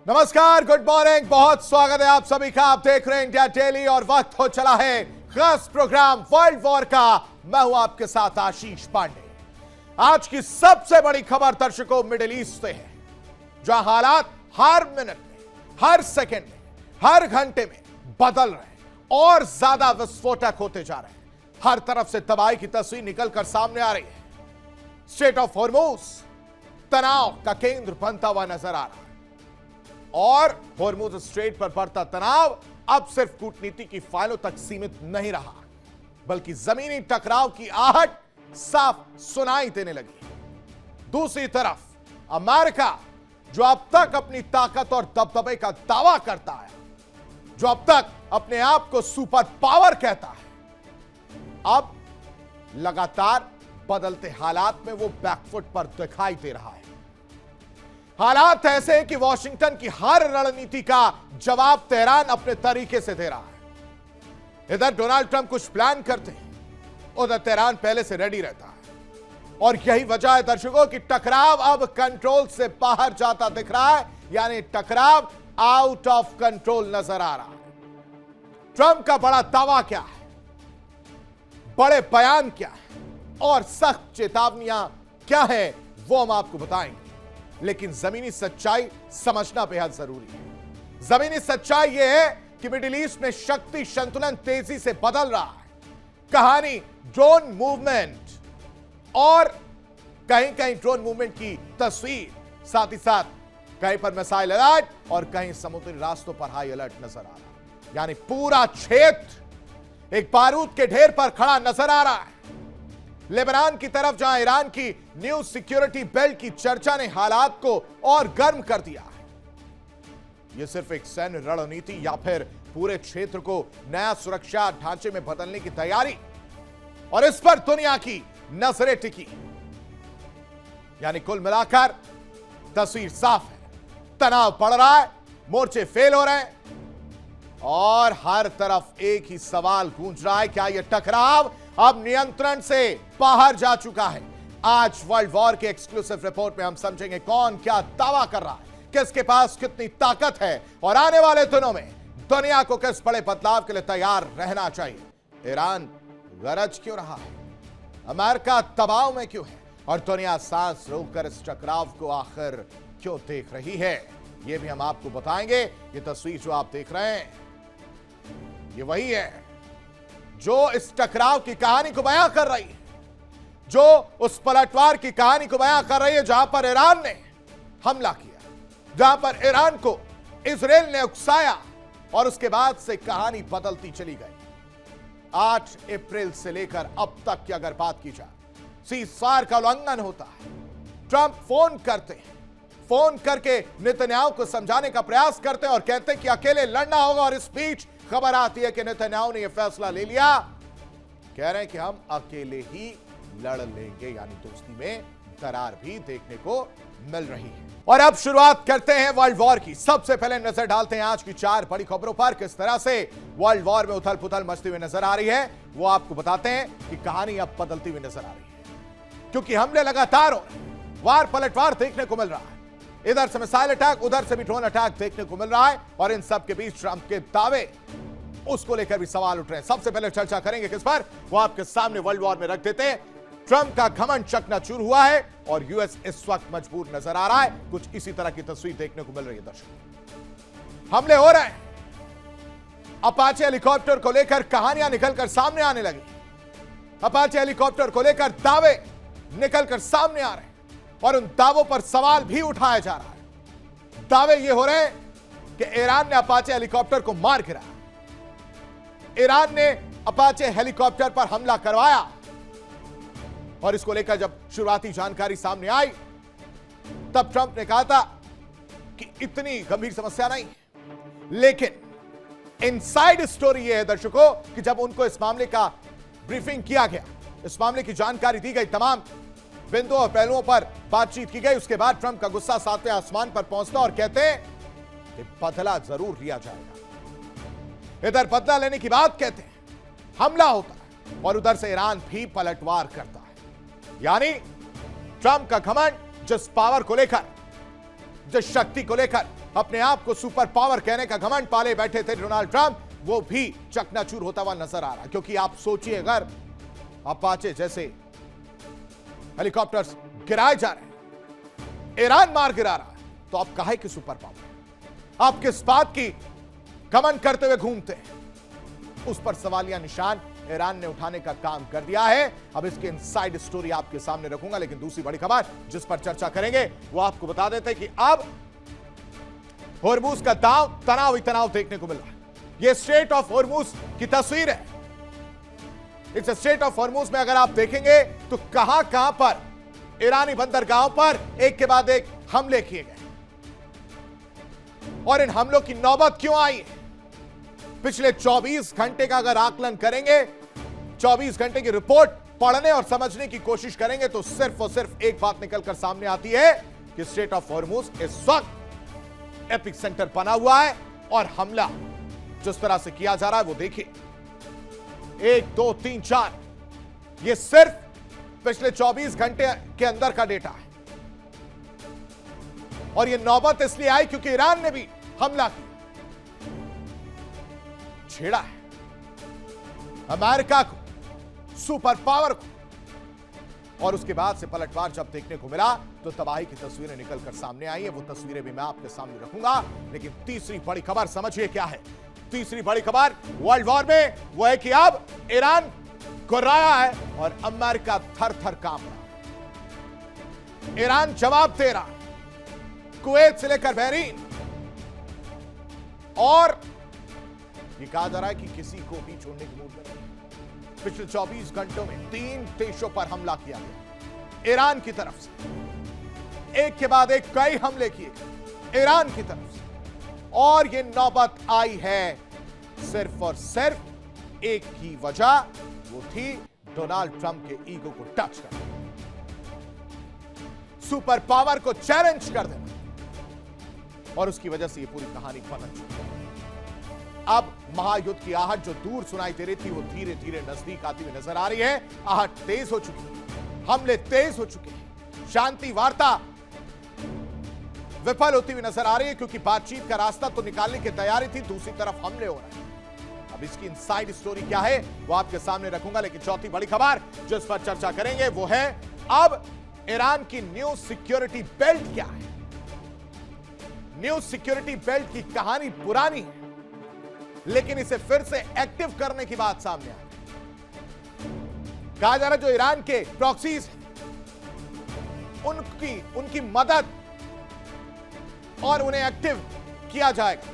नमस्कार, good morning, बहुत स्वागत है आप सभी का। आप देख रहे हैं इंडिया डेली और वक्त हो चला है खास प्रोग्राम वर्ल्ड वॉर का। मैं हूं आपके साथ आशीष पांडे। आज की सबसे बड़ी खबर दर्शकों मिडिल ईस्ट से है, जहां हालात हर मिनट में, हर सेकंड में, हर घंटे में बदल रहे हैं और ज्यादा विस्फोटक होते जा रहे हैं। हर तरफ से तबाही की तस्वीर निकलकर सामने आ रही है। स्ट्रेट ऑफ हॉर्मुज तनाव का केंद्र बनता हुआ नजर आ रहा है और हॉर्मुज स्ट्रेट पर बढ़ता तनाव अब सिर्फ कूटनीति की फाइलों तक सीमित नहीं रहा, बल्कि जमीनी टकराव की आहट साफ सुनाई देने लगी। दूसरी तरफ अमेरिका, जो अब तक अपनी ताकत और दबदबे का दावा करता है, जो अब तक अपने आप को सुपर पावर कहता है, अब लगातार बदलते हालात में वो बैकफुट पर दिखाई दे रहा है। हालात ऐसे हैं कि वॉशिंगटन की हर रणनीति का जवाब तेहरान अपने तरीके से दे रहा है। इधर डोनाल्ड ट्रंप कुछ प्लान करते हैं, उधर तेहरान पहले से रेडी रहता है। और यही वजह है दर्शकों कि टकराव अब कंट्रोल से बाहर जाता दिख रहा है, यानी टकराव आउट ऑफ कंट्रोल नजर आ रहा है। ट्रंप का बड़ा दावा क्या है, बड़े बयान क्या है और सख्त चेतावनियां क्या है, वो हम आपको बताएंगे। लेकिन जमीनी सच्चाई समझना बेहद जरूरी है। जमीनी सच्चाई यह है कि मिडिल ईस्ट में शक्ति संतुलन तेजी से बदल रहा है। कहानी ड्रोन मूवमेंट और कहीं कहीं ड्रोन मूवमेंट की तस्वीर, साथ ही साथ कहीं पर मिसाइल अलर्ट और कहीं समुद्री रास्तों पर हाई अलर्ट नजर आ रहा है। यानी पूरा क्षेत्र एक बारूद के ढेर पर खड़ा नजर आ रहा है। लेबनान की तरफ जहां ईरान की न्यू सिक्योरिटी बेल्ट की चर्चा ने हालात को और गर्म कर दिया है। यह सिर्फ एक सैन्य रणनीति या फिर पूरे क्षेत्र को नया सुरक्षा ढांचे में बदलने की तैयारी, और इस पर दुनिया की नजरें टिकी। यानी कुल मिलाकर तस्वीर साफ है, तनाव बढ़ रहा है, मोर्चे फेल हो रहे हैं और हर तरफ एक ही सवाल गूंज रहा है, क्या यह टकराव अब नियंत्रण से बाहर जा चुका है? आज वर्ल्ड वॉर के एक्सक्लूसिव रिपोर्ट में हम समझेंगे कौन क्या दावा कर रहा है, किसके पास कितनी ताकत है और आने वाले दिनों में दुनिया को किस बड़े बदलाव के लिए तैयार रहना चाहिए। ईरान गरज क्यों रहा है, अमेरिका दबाव में क्यों है और दुनिया सांस रोककर इस टकराव को आखिर क्यों देख रही है, यह भी हम आपको बताएंगे। ये तस्वीर जो आप देख रहे हैं, ये वही है जो इस टकराव की कहानी को बयां कर रही है, जो उस पलटवार की कहानी को बयां कर रही है, जहां पर ईरान ने हमला किया, जहां पर ईरान को इजराइल ने उकसाया और उसके बाद से कहानी बदलती चली गई। 8 अप्रैल से लेकर अब तक की अगर बात की जाए, सीज़फायर का उल्लंघन होता है। ट्रंप फोन करते हैं, फोन करके नेतन्याहू को समझाने का प्रयास करते हैं और कहते हैं कि अकेले लड़ना होगा, और इस बीच खबर आती है कि नेतन्याहू ने यह फैसला ले लिया, कह रहे हैं कि हम अकेले ही लड़ लेंगे, यानी दोस्ती में दरार भी देखने को मिल रही है। और अब शुरुआत करते हैं वर्ल्ड वॉर की। सबसे पहले नजर डालते हैं आज की 4 बड़ी खबरों पर। किस तरह से वर्ल्ड वॉर में उथल पुथल मचती हुई नजर आ रही है, वो आपको बताते हैं कि कहानी अब बदलती हुई नजर आ रही है, क्योंकि हमले लगातार हो रहे हैं, वार पलटवार देखने को मिल रहा है। इधर से मिसाइल अटैक, उधर से भी ड्रोन अटैक देखने को मिल रहा है, और इन सब के बीच ट्रंप के दावे, उसको लेकर भी सवाल उठ रहे हैं। सबसे पहले चर्चा करेंगे किस पर, वो आपके सामने वर्ल्ड वॉर में रख देते हैं। ट्रंप का घमंड चकनाचूर हुआ है और यूएस इस वक्त मजबूर नजर आ रहा है। कुछ इसी तरह की तस्वीर देखने को मिल रही है दर्शकों। हमले हो रहे हैं, अपाचे हेलीकॉप्टर को लेकर कहानियां निकलकर सामने आने लगी। अपाचे हेलीकॉप्टर को लेकर दावे निकलकर सामने आ रहे हैं और उन दावों पर सवाल भी उठाया जा रहा है। दावे ये हो रहे हैं कि ईरान ने अपाचे हेलीकॉप्टर को मार गिराया, ईरान ने अपाचे हेलीकॉप्टर पर हमला करवाया, और इसको लेकर जब शुरुआती जानकारी सामने आई तब ट्रंप ने कहा था कि इतनी गंभीर समस्या नहीं, लेकिन इनसाइड स्टोरी यह है दर्शकों कि जब उनको इस मामले का ब्रीफिंग किया गया, इस मामले की जानकारी दी गई, तमाम बिंदुओं और पहलुओं पर बातचीत की गई, उसके बाद ट्रंप का गुस्सा 7वें आसमान पर पहुंचता और कहते हैं कि बदला जरूर लिया जाएगा। इधर बदला लेने की बात कहते हैं, हमला होता है और उधर से ईरान भी पलटवार करता है। यानी ट्रंप का घमंड जिस पावर को लेकर, जिस शक्ति को लेकर अपने आप को सुपर पावर कहने का घमंड पाले बैठे थे डोनाल्ड ट्रंप, वो भी चकनाचूर होता हुआ नजर आ रहा। क्योंकि आप सोचिए, अगर अपाचे जैसे हेलीकॉप्टर्स गिराए जा रहे हैं, ईरान मार गिरा रहा है, तो आप काहे की सुपर पावर, आप किस बात की घमंड करते हुए घूमते हैं? उस पर सवालिया निशान ईरान ने उठाने का काम कर दिया है। अब इसकी इनसाइड स्टोरी आपके सामने रखूंगा, लेकिन दूसरी बड़ी खबर जिस पर चर्चा करेंगे वो आपको बता देते हैं कि अब होर्मुज का तनाव ही तनाव देखने को मिल रहा है। यह स्ट्रेट ऑफ होर्मुज की तस्वीर है। इस स्ट्रेट ऑफ होर्मुज में अगर आप देखेंगे तो कहां कहां पर ईरानी बंदरगाहों पर एक के बाद एक हमले किए गए, और इन हमलों की नौबत क्यों आई है? पिछले 24 घंटे का अगर आकलन करेंगे, 24 घंटे की रिपोर्ट पढ़ने और समझने की कोशिश करेंगे, तो सिर्फ और सिर्फ एक बात निकलकर सामने आती है कि स्ट्रेट ऑफ होर्मुज इस वक्त एपिक सेंटर बना हुआ है, और हमला जिस तरह से किया जा रहा है वो देखिए, 1 2 3 4, ये सिर्फ पिछले 24 घंटे के अंदर का डेटा है। और ये नौबत इसलिए आई क्योंकि ईरान ने भी हमला किया, छेड़ा है अमेरिका को, सुपर पावर को, और उसके बाद से पलटवार जब देखने को मिला तो तबाही की तस्वीरें निकलकर सामने आई है। वो तस्वीरें भी मैं आपके सामने रखूंगा, लेकिन तीसरी बड़ी खबर समझिए क्या है। तीसरी बड़ी खबर वर्ल्ड वॉर में वो है कि अब ईरान गुर्राया है और अमेरिका थर थर कांप रहा। ईरान जवाब दे रहा, कुवैत से लेकर बहरीन, और ये कहा जा रहा है कि किसी को भी छोड़ने की मूड में नहीं। पिछले 24 घंटों में 3 देशों पर हमला किया गया ईरान की तरफ से, एक के बाद एक कई हमले किए ईरान की तरफ से, और ये नौबत आई है सिर्फ और सिर्फ एक ही वजह, वो थी डोनाल्ड ट्रंप के ईगो को टच करना, सुपर पावर को चैलेंज कर देना, और उसकी वजह से ये पूरी कहानी बदल चुकी है। अब महायुद्ध की आहट जो दूर सुनाई दे रही थी वो धीरे धीरे नजदीक आती हुई नजर आ रही है। आहट तेज हो चुकी है, हमले तेज हो चुके हैं, शांति वार्ता विफल होती हुई नजर आ रही है, क्योंकि बातचीत का रास्ता तो निकालने की तैयारी थी, दूसरी तरफ हमले हो रहे हैं। अब इसकी इनसाइड स्टोरी क्या है वो आपके सामने रखूंगा, लेकिन चौथी बड़ी खबर जिस पर चर्चा करेंगे वो है अब ईरान की न्यू सिक्योरिटी बेल्ट क्या है। न्यू सिक्योरिटी बेल्ट की कहानी पुरानी है, लेकिन इसे फिर से एक्टिव करने की बात सामने आ रही। कहा जा रहा है जो ईरान के प्रॉक्सीज हैं, उनकी मदद और उन्हें एक्टिव किया जाएगा।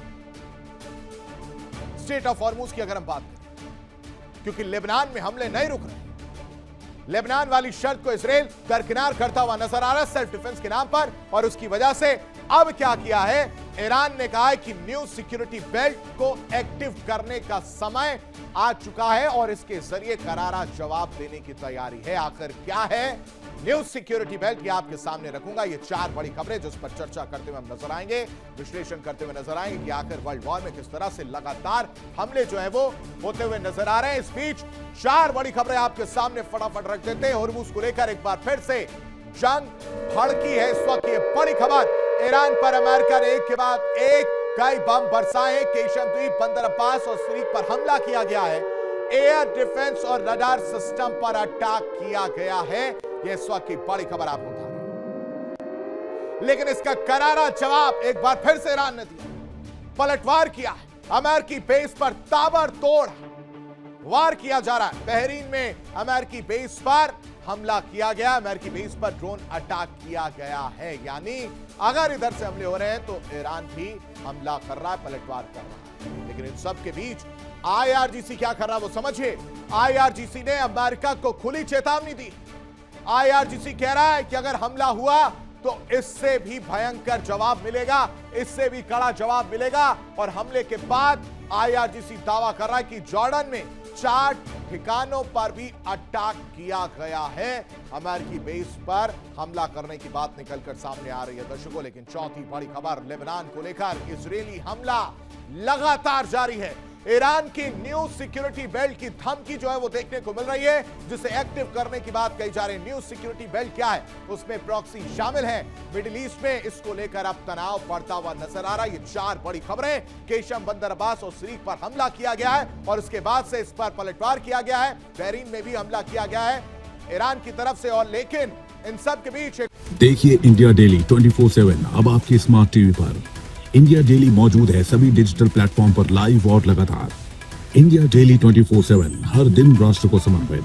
स्ट्रेट ऑफ हॉर्मुज की अगर हम बात करें, क्योंकि लेबनान में हमले नहीं रुक रहे, लेबनान वाली शर्त को इजराइल दरकिनार करता हुआ नजर आ रहा है सेल्फ डिफेंस के नाम पर, और उसकी वजह से अब क्या किया है, ईरान ने कहा है कि न्यू सिक्योरिटी बेल्ट को एक्टिव करने का समय आ चुका है, और इसके जरिए करारा जवाब देने की तैयारी है। आखिर क्या है न्यू सिक्योरिटी बेल्ट, ये आपके सामने रखूंगा। ये 4 बड़ी खबरें जिस पर चर्चा करते हुए हम नजर आएंगे, विश्लेषण करते हुए नजर आएंगे कि आखिर वर्ल्ड वॉर में किस तरह से लगातार हमले जो है वो होते हुए नजर आ रहे हैं। इस बीच 4 बड़ी खबरें आपके सामने फटाफट रख देते हैं। होर्मुज को लेकर एक बार फिर से जंग भड़की है इस वक्त। ये बड़ी खबर, ईरान पर अमेरिका ने एक के बाद एक कई बम बरसाए, केशम द्वीप, बंदर अब्बास और सीरीक पर हमला किया गया है, एयर डिफेंस और रडार सिस्टम पर अटैक किया गया है। यह इस वक्त की बड़ी खबर आपको बता रहे हैं, लेकिन इसका करारा जवाब एक बार फिर से ईरान ने दिया, पलटवार किया। अमेरिकी बेस पर ताबड़तोड़ वार किया जा रहा है। बहरीन में अमेरिकी बेस पर हमला किया गया, अमेरिकी बेस पर ड्रोन अटैक किया गया है। यानी अगर इधर से हमले हो रहे हैं तो ईरान भी हमला कर रहा है, पलटवार कर रहा है। लेकिन इन सब के बीच IRGC क्या कर रहा है वो समझिए। IRGC ने अमेरिका को खुली चेतावनी दी। IRGC कह रहा है कि अगर हमला हुआ तो इससे भी भयंकर जवाब मिलेगा, इससे भी कड़ा जवाब मिलेगा। और हमले के बाद IRGC दावा कर रहा है कि जॉर्डन में 4 ठिकानों पर भी अटैक किया गया है। अमेरिकी बेस पर हमला करने की बात निकलकर सामने आ रही है दर्शकों। लेकिन चौथी बड़ी खबर लेबनान को लेकर, इजरायली हमला लगातार जारी है। ईरान की न्यू सिक्योरिटी बेल्ट की धमकी जो है वो देखने को मिल रही है, जिसे एक्टिव करने की बात कही जा रही है। न्यू सिक्योरिटी बेल्ट क्या है? उसमें प्रॉक्सी शामिल है। मिडिल ईस्ट में इसको लेकर अब तनाव बढ़ता हुआ नजर आ रहा है। ये 4 बड़ी खबरें। केशम बंदर अब्बास और शरीक पर हमला किया गया है और उसके बाद से इस पर पलटवार किया गया है। बहरीन में भी हमला किया गया है ईरान की तरफ से। और लेकिन इन सब के बीच देखिए इंडिया डेली 24/7 अब आपके स्मार्ट टीवी पर। इंडिया डेली मौजूद है सभी डिजिटल प्लेटफॉर्म पर लाइव और लगातार। इंडिया डेली 24/7 हर दिन राष्ट्र को समर्पित।